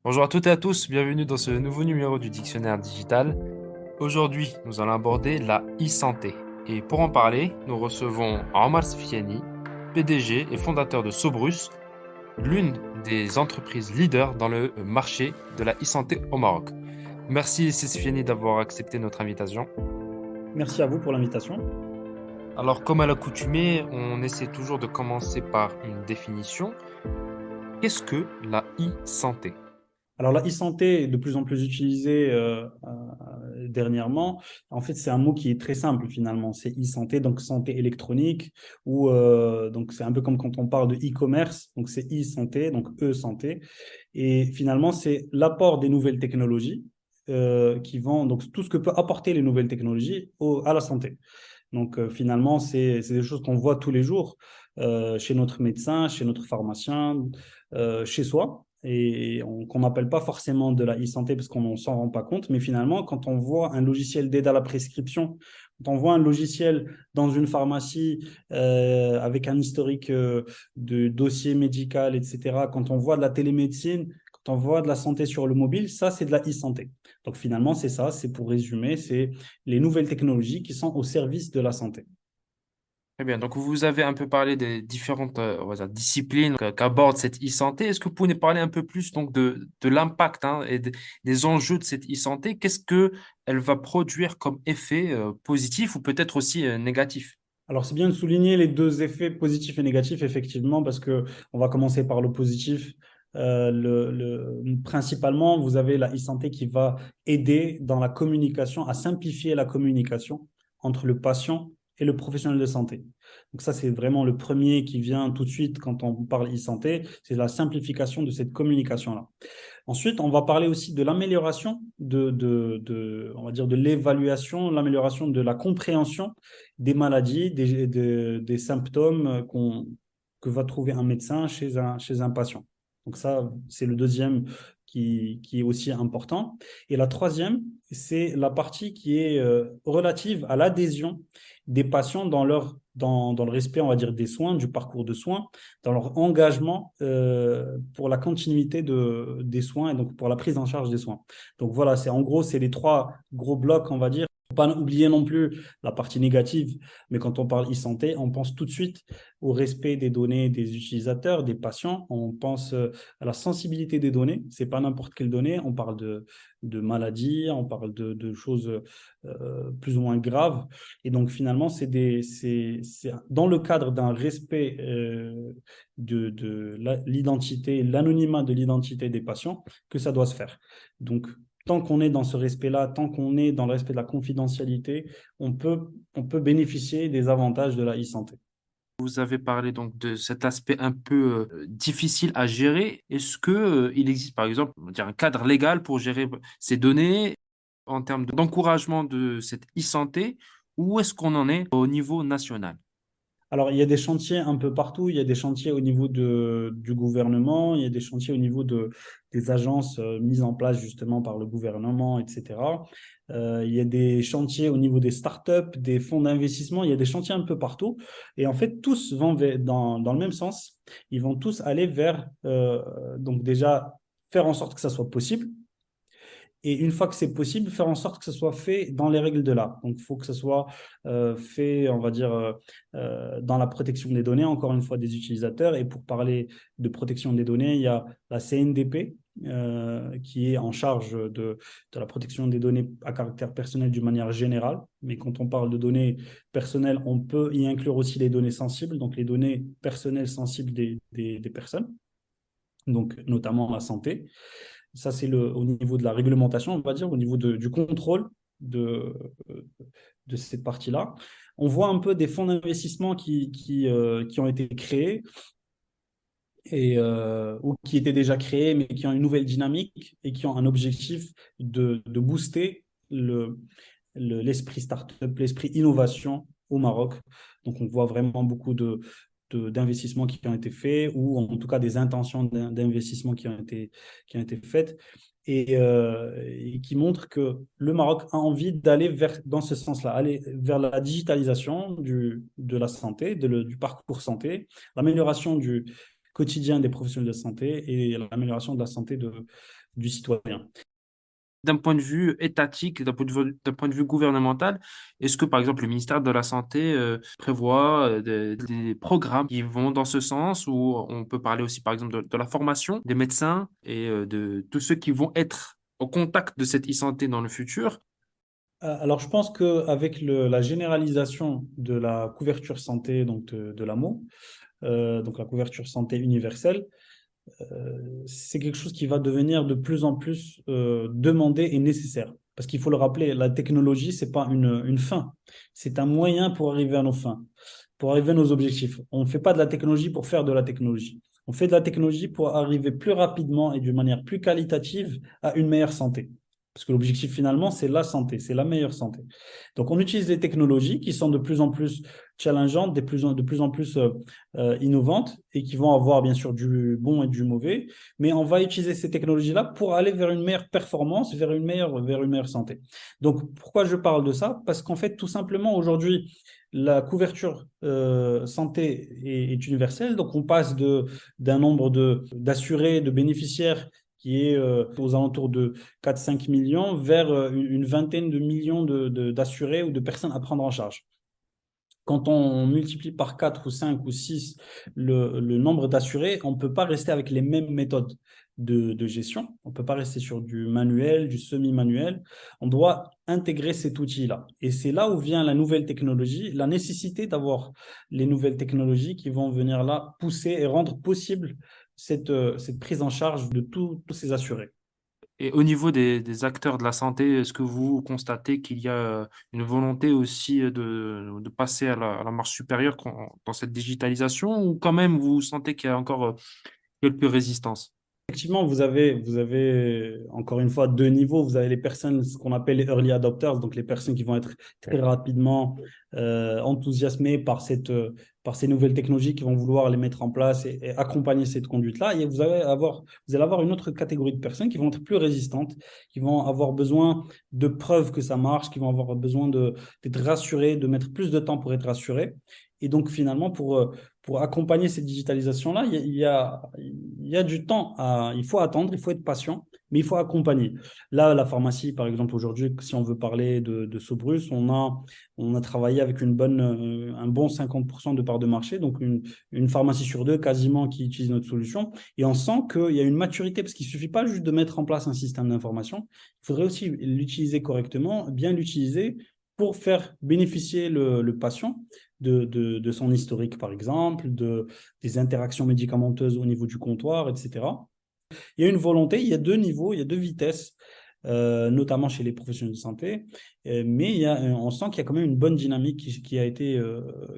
Bonjour à toutes et à tous, bienvenue dans ce nouveau numéro du Dictionnaire digital. Aujourd'hui, nous allons aborder la e-santé. Et pour en parler, nous recevons Omar Sfiani, PDG et fondateur de Sobrus, l'une des entreprises leaders dans le marché de la e-santé au Maroc. Merci Sfiani d'avoir accepté notre invitation. Merci à vous pour l'invitation. Alors, comme à l'accoutumée, on essaie toujours de commencer par une définition. Qu'est-ce que la e-santé? Alors, la e-santé est de plus en plus utilisée dernièrement. En fait, c'est un mot qui est très simple finalement. C'est e-santé, donc santé électronique, ou donc c'est un peu comme quand on parle de e-commerce. Donc, c'est e-santé, donc e-santé. Et finalement, c'est l'apport des nouvelles technologies qui vont, donc tout ce que peut apporter les nouvelles technologies à la santé. Donc, finalement, c'est des choses qu'on voit tous les jours chez notre médecin, chez notre pharmacien, chez soi, et qu'on n'appelle pas forcément de la e-santé parce qu'on ne s'en rend pas compte. Mais finalement, quand on voit un logiciel d'aide à la prescription, quand on voit un logiciel dans une pharmacie avec un historique de dossier médical, etc., quand on voit de la télémédecine, quand on voit de la santé sur le mobile, ça, c'est de la e-santé. Donc finalement, c'est ça, c'est pour résumer, c'est les nouvelles technologies qui sont au service de la santé. Très bien, donc vous avez un peu parlé des différentes on va dire, disciplines qu'aborde cette e-santé. Est-ce que vous pouvez nous parler un peu plus donc, de l'impact hein, et des enjeux de cette e-santé? Qu'est-ce que elle va produire comme effet positif ou peut-être aussi négatif? Alors, c'est bien de souligner les deux effets positifs et négatifs, effectivement, parce que on va commencer par le positif. Principalement, vous avez la e-santé qui va aider dans la communication, à simplifier la communication entre le patient et le professionnel de santé. Donc ça, c'est vraiment le premier qui vient tout de suite quand on parle e-santé, c'est la simplification de cette communication-là. Ensuite, on va parler aussi de l'amélioration on va dire de l'évaluation, l'amélioration de la compréhension des maladies, des symptômes que va trouver un médecin chez un patient. Donc ça, c'est le deuxième qui est aussi important. Et la troisième, c'est la partie qui est relative à l'adhésion des patients dans le respect, on va dire, des soins, du parcours de soins, dans leur engagement pour la continuité des soins et donc pour la prise en charge des soins. Donc voilà, c'est en gros, c'est les trois gros blocs, on va dire. Faut pas oublier non plus la partie négative, mais quand on parle e-santé, on pense tout de suite au respect des données des utilisateurs, des patients, on pense à la sensibilité des données, c'est pas n'importe quelle donnée, on parle de maladies, on parle de choses plus ou moins graves, et donc finalement, c'est dans le cadre d'un respect l'identité, l'anonymat de l'identité des patients que ça doit se faire. Donc, tant qu'on est dans ce respect-là, tant qu'on est dans le respect de la confidentialité, on peut bénéficier des avantages de la e-santé. Vous avez parlé donc de cet aspect un peu difficile à gérer. Est-ce que il existe par exemple on va dire, un cadre légal pour gérer ces données en termes d'encouragement de cette e-santé ou est-ce qu'on en est au niveau national? Alors, il y a des chantiers un peu partout. Il y a des chantiers au niveau du gouvernement, il y a des chantiers au niveau des agences mises en place justement par le gouvernement, etc. Il y a des chantiers au niveau des startups, des fonds d'investissement. Il y a des chantiers un peu partout. Et en fait, tous vont dans le même sens. Ils vont tous aller vers, donc déjà, faire en sorte que ça soit possible. Et une fois que c'est possible, faire en sorte que ce soit fait dans les règles de l'art. Donc, il faut que ce soit fait, on va dire, dans la protection des données, encore une fois, des utilisateurs. Et pour parler de protection des données, il y a la CNDP qui est en charge de la protection des données à caractère personnel d'une manière générale. Mais quand on parle de données personnelles, on peut y inclure aussi les données sensibles, donc les données personnelles sensibles des personnes, donc notamment la santé. Ça, c'est au niveau de la réglementation, on va dire, au niveau du contrôle de, de cette partie-là. On voit un peu des fonds d'investissement qui ont été créés ou qui étaient déjà créés, mais qui ont une nouvelle dynamique et qui ont un objectif de booster l'esprit startup, l'esprit innovation au Maroc. Donc, on voit vraiment beaucoup d'investissements qui ont été faits ou en tout cas des intentions d'investissement qui ont été faites et qui montrent que le Maroc a envie d'aller dans ce sens-là, aller vers la digitalisation de la santé, du parcours santé, l'amélioration quotidien des professionnels de santé et l'amélioration de la santé du citoyen. D'un point de vue étatique, d'un point de vue gouvernemental, est-ce que, par exemple, le ministère de la Santé prévoit des programmes qui vont dans ce sens, ou on peut parler aussi, par exemple, de la formation des médecins et de tous ceux qui vont être au contact de cette e-santé dans le futur? Alors, je pense qu'avec la généralisation de la couverture santé, donc de l'AMO, donc la couverture santé universelle, c'est quelque chose qui va devenir de plus en plus demandé et nécessaire. Parce qu'il faut le rappeler, la technologie, ce n'est pas une fin, c'est un moyen pour arriver à nos fins, pour arriver à nos objectifs. On ne fait pas de la technologie pour faire de la technologie. On fait de la technologie pour arriver plus rapidement et d'une manière plus qualitative à une meilleure santé. Parce que l'objectif finalement, c'est la santé, c'est la meilleure santé. Donc on utilise les technologies qui sont de plus en plus challengeantes, de plus en plus innovantes et qui vont avoir bien sûr du bon et du mauvais, mais on va utiliser ces technologies-là pour aller vers une meilleure performance, vers une meilleure santé. Donc pourquoi je parle de ça? Parce qu'en fait, tout simplement, aujourd'hui, la couverture santé est universelle, donc on passe d'un nombre d'assurés, de bénéficiaires qui est aux alentours de 4-5 millions vers une vingtaine de millions d'assurés ou de personnes à prendre en charge. Quand on multiplie par 4 ou 5 ou 6 le nombre d'assurés, on ne peut pas rester avec les mêmes méthodes de gestion. On ne peut pas rester sur du manuel, du semi-manuel. On doit intégrer cet outil-là. Et c'est là où vient la nouvelle technologie, la nécessité d'avoir les nouvelles technologies qui vont venir là pousser et rendre possible cette prise en charge de tous ces assurés. Et au niveau des acteurs de la santé, est-ce que vous constatez qu'il y a une volonté aussi de passer à la marche supérieure dans cette digitalisation, ou quand même vous sentez qu'il y a encore quelques résistances? Effectivement, vous avez encore une fois deux niveaux. Vous avez les personnes, ce qu'on appelle les early adopters, donc les personnes qui vont être très rapidement enthousiasmées par ces nouvelles technologies, qui vont vouloir les mettre en place et accompagner cette conduite-là. Et vous allez avoir une autre catégorie de personnes qui vont être plus résistantes, qui vont avoir besoin de preuves que ça marche, qui vont avoir besoin d'être rassurées, de mettre plus de temps pour être rassurées. Et donc, finalement, pour accompagner cette digitalisation-là, il y a du temps. Il faut attendre, il faut être patient, mais il faut accompagner. Là, la pharmacie, par exemple, aujourd'hui, si on veut parler de Sobrus, on a travaillé avec un bon 50% de part de marché, donc une pharmacie sur deux quasiment qui utilise notre solution. Et on sent qu'il y a une maturité, parce qu'il ne suffit pas juste de mettre en place un système d'information, il faudrait aussi l'utiliser correctement, bien l'utiliser pour faire bénéficier le patient de son historique, par exemple, des interactions médicamenteuses au niveau du comptoir, etc. Il y a une volonté, il y a deux niveaux, il y a deux vitesses, notamment chez les professionnels de santé, mais on sent qu'il y a quand même une bonne dynamique qui a été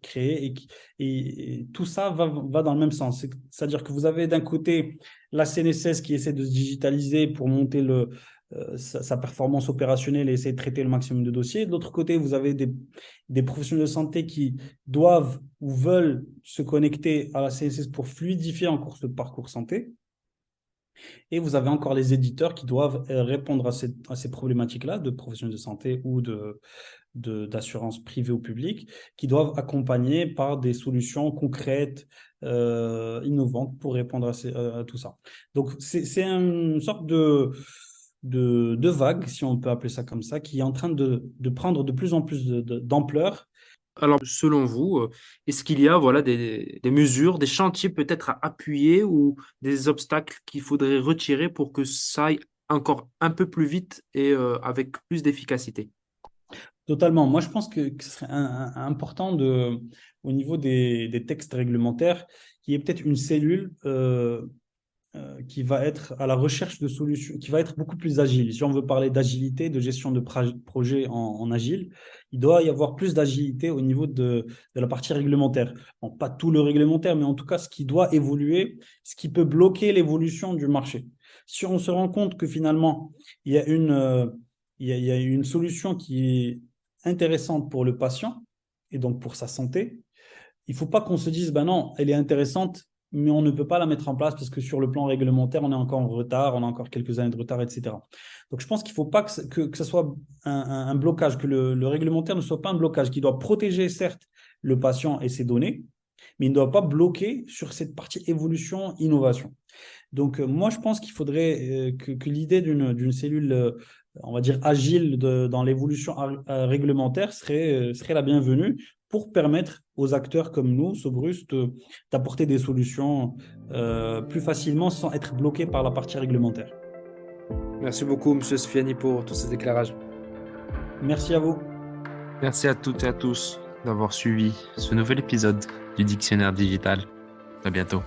créée et tout ça va dans le même sens. C'est-à-dire que vous avez d'un côté la CNSS qui essaie de se digitaliser pour monter sa performance opérationnelle et essayer de traiter le maximum de dossiers. De l'autre côté, vous avez des professionnels de santé qui doivent ou veulent se connecter à la CNSS pour fluidifier encore ce parcours santé. Et vous avez encore les éditeurs qui doivent répondre à ces problématiques-là de professionnels de santé ou d'assurance privée ou publique, qui doivent accompagner par des solutions concrètes, innovantes pour répondre à tout ça. Donc, c'est une sorte de vague, si on peut appeler ça comme ça, qui est en train de prendre de plus en plus d'ampleur. Alors, selon vous, est-ce qu'il y a voilà, des mesures, des chantiers peut-être à appuyer, ou des obstacles qu'il faudrait retirer pour que ça aille encore un peu plus vite et avec plus d'efficacité? Totalement. Moi, je pense que ce serait important au niveau des textes réglementaires, qu'il y ait peut-être une cellule qui va être à la recherche de solutions, qui va être beaucoup plus agile. Si on veut parler d'agilité, de gestion de projet en agile, il doit y avoir plus d'agilité au niveau de la partie réglementaire. Bon, pas tout le réglementaire, mais en tout cas, ce qui doit évoluer, ce qui peut bloquer l'évolution du marché. Si on se rend compte que finalement, il y a il y a une solution qui est intéressante pour le patient et donc pour sa santé, il ne faut pas qu'on se dise, ben non, elle est intéressante, mais on ne peut pas la mettre en place parce que sur le plan réglementaire, on est encore en retard, on a encore quelques années de retard, etc. Donc, je pense qu'il ne faut pas que ce soit un blocage, que le réglementaire ne soit pas un blocage, qui doit protéger, certes, le patient et ses données, mais il ne doit pas bloquer sur cette partie évolution, innovation. Donc, moi, je pense qu'il faudrait que l'idée d'une cellule, on va dire, agile dans l'évolution réglementaire serait la bienvenue pour permettre aux acteurs comme nous, Sobrus, d'apporter des solutions plus facilement sans être bloqués par la partie réglementaire. Merci beaucoup, Monsieur Sfiani, pour tous ces éclairages. Merci à vous. Merci à toutes et à tous d'avoir suivi ce nouvel épisode du Dictionnaire digital. À bientôt.